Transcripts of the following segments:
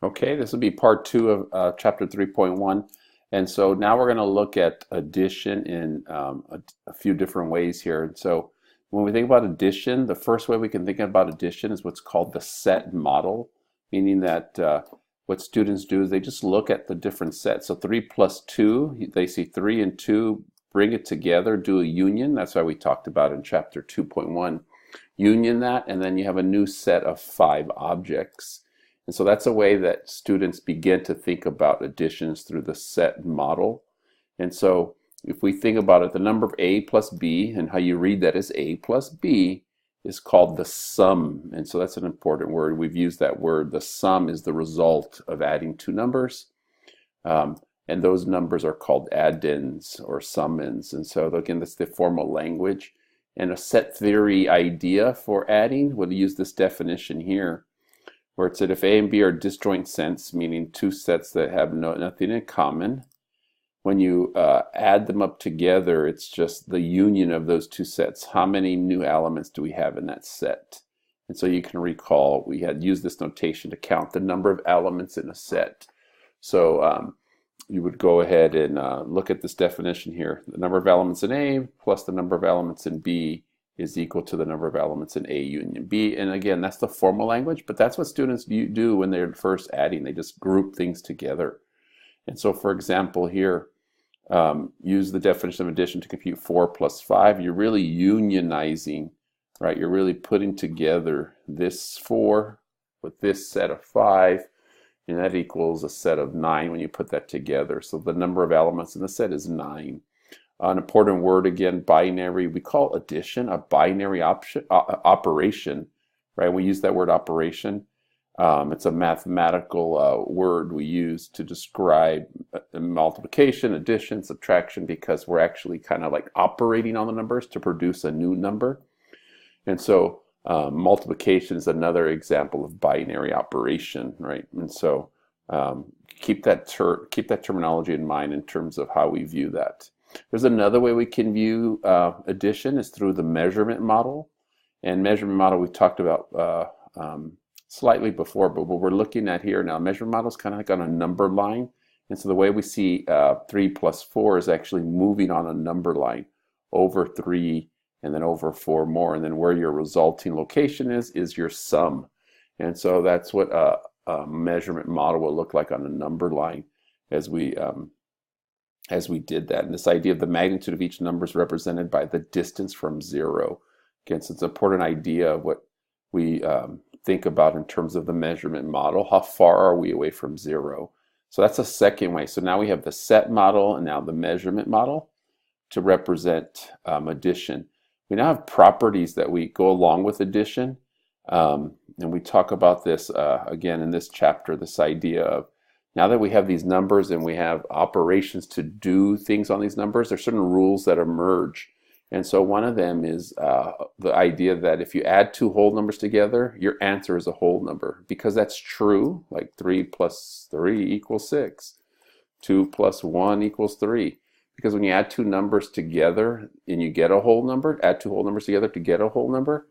Okay, this will be part two of chapter 3.1. And so now we're going to look at addition in a few different ways here. And so when we think about addition, the first way we can think about addition is what's called the set model, meaning that what students do is they just look at the different sets. So 3 plus 2, they see 3 and 2, bring it together, do a union. That's why we talked about in chapter 2.1. Union that, and then you have a new set of 5 objects. And so that's a way that students begin to think about additions through the set model. And so if we think about it, the number of a plus b, and how you read that as a plus b, is called the sum. And so that's an important word. We've used that word. The sum is the result of adding two numbers. And those numbers are called addends or summons. And so again, that's the formal language. And a set theory idea for adding, we'll use this definition here, where it said if A and B are disjoint sets, meaning two sets that have nothing in common, when you add them up together, it's just the union of those two sets. How many new elements do we have in that set? And so you can recall we had used this notation to count the number of elements in a set. So you would go ahead and look at this definition here. The number of elements in A plus the number of elements in B is equal to the number of elements in A union B. And again, that's the formal language, but that's what students do when they're first adding. They just group things together. And so for example here, use the definition of addition to compute 4 plus 5. You're really unionizing, right? You're really putting together this 4 with this set of 5, and that equals a set of 9 when you put that together. So the number of elements in the set is 9. An important word again, binary. We call addition a binary operation, right? We use that word operation. It's a mathematical word we use to describe multiplication, addition, subtraction, because we're actually kind of like operating on the numbers to produce a new number. And so multiplication is another example of binary operation, right? And so keep that terminology in mind in terms of how we view that. There's another way we can view addition is through the measurement model. And measurement model we talked about slightly before, but what we're looking at here now, measurement model is kind of like on a number line. And so the way we see 3 plus 4 is actually moving on a number line over 3 and then over 4 more. And then where your resulting location is your sum. And so that's what a measurement model will look like on a number line as we did that. And this idea of the magnitude of each number is represented by the distance from 0. Again, so it's an important idea of what we think about in terms of the measurement model. How far are we away from 0? So that's a second way. So now we have the set model and now the measurement model to represent addition. We now have properties that we go along with addition. And we talk about this again in this chapter, this idea of now that we have these numbers and we have operations to do things on these numbers, there's certain rules that emerge. And so one of them is the idea that if you add two whole numbers together, your answer is a whole number. Because that's true, like 3 plus 3 equals 6. 2 plus 1 equals 3. Because when you add two numbers together and you get a whole number, add two whole numbers together to get a whole number,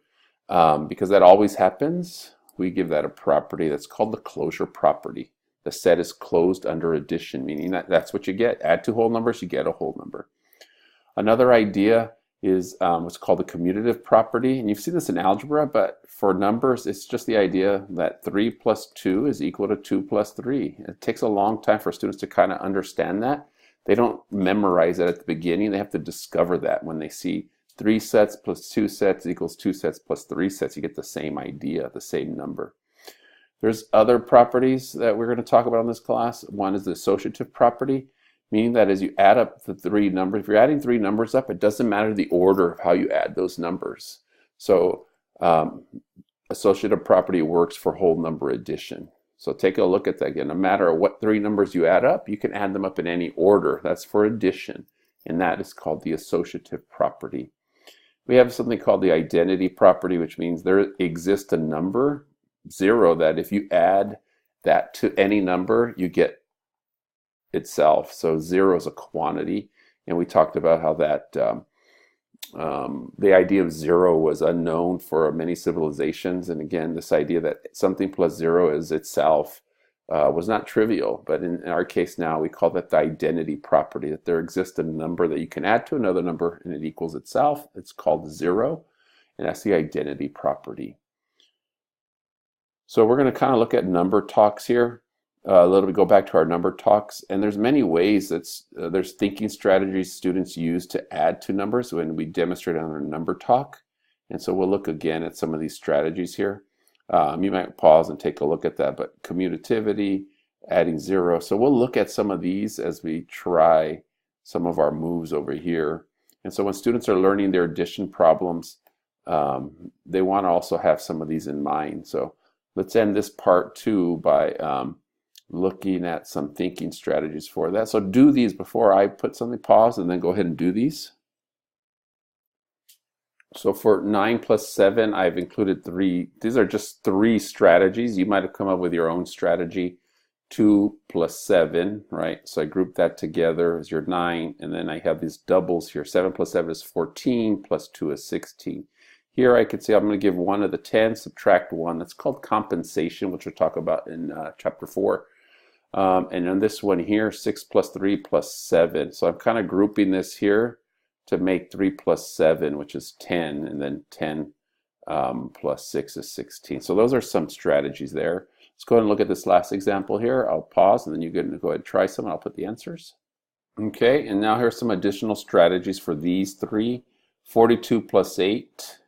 because that always happens, we give that a property that's called the closure property. The set is closed under addition, meaning that's what you get. Add two whole numbers, you get a whole number. Another idea is what's called the commutative property. And you've seen this in algebra, but for numbers, it's just the idea that 3 plus 2 is equal to 2 plus 3. It takes a long time for students to kind of understand that. They don't memorize it at the beginning. They have to discover that when they see 3 sets plus 2 sets equals 2 sets plus 3 sets. You get the same idea, the same number. There's other properties that we're going to talk about in this class. One is the associative property, meaning that as you add up the three numbers, if you're adding three numbers up, it doesn't matter the order of how you add those numbers. So associative property works for whole number addition. So take a look at that again. No matter what three numbers you add up, you can add them up in any order. That's for addition, and that is called the associative property. We have something called the identity property, which means there exists a number, 0, that if you add that to any number, you get itself. So 0 is a quantity, and we talked about how that the idea of 0 was unknown for many civilizations. And again, this idea that something plus 0 is itself was not trivial, but in our case now we call that the identity property, that there exists a number that you can add to another number and it equals itself. It's called 0, and that's the identity property. So we're going to kind of look at number talks here. A little bit, go back to our number talks, and there's many ways there's thinking strategies students use to add to numbers when we demonstrate on our number talk. And so we'll look again at some of these strategies here. You might pause and take a look at that, but commutativity, adding 0. So we'll look at some of these as we try some of our moves over here. And so when students are learning their addition problems, they want to also have some of these in mind. So let's end this part 2 by looking at some thinking strategies for that. So do these before I put something, pause, and then go ahead and do these. So for 9 plus 7, I've included 3. These are just 3 strategies. You might have come up with your own strategy. 2 plus 7, right? So I grouped that together as your 9, and then I have these doubles here. 7 plus 7 is 14, plus 2 is 16. Here I could say I'm going to give 1 of the 10, subtract 1. That's called compensation, which we'll talk about in chapter 4. And on this one here, 6 plus 3 plus 7. So I'm kind of grouping this here to make 3 plus 7, which is 10, and then 10 plus 6 is 16. So those are some strategies there. Let's go ahead and look at this last example here. I'll pause, and then you can go ahead and try some, and I'll put the answers. Okay, and now here's some additional strategies for these 3. 42 plus 8,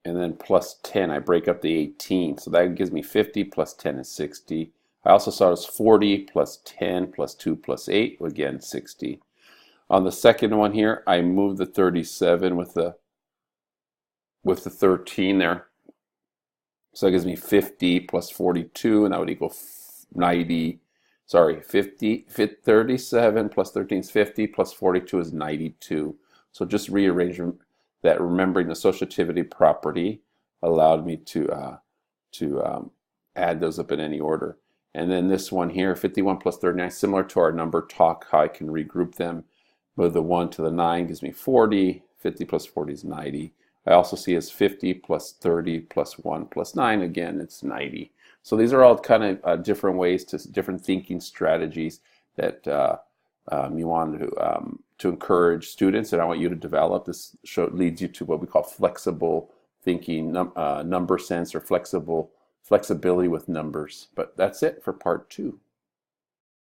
and then plus 10. I break up the 18, so that gives me 50 plus 10 is 60. I also saw it as 40 plus 10 plus 2 plus 8, again 60. On the second one here, I moved the 37 with the 13 there. So that gives me 50 plus 42, and that would equal 90. Sorry, 37 plus 13 is 50, plus 42 is 92. So just rearrange that, remembering the associativity property allowed me to add those up in any order. And then this one here, 51 plus 39, similar to our number talk, how I can regroup them. Move the 1 to the 9 gives me 40. 50 plus 40 is 90. I also see as 50 plus 30 plus 1 plus 9, again, it's 90. So these are all kind of different ways different thinking strategies that you want to encourage students, and I want you to develop. This leads you to what we call flexible thinking, number sense, or flexibility with numbers. But that's it for part 2.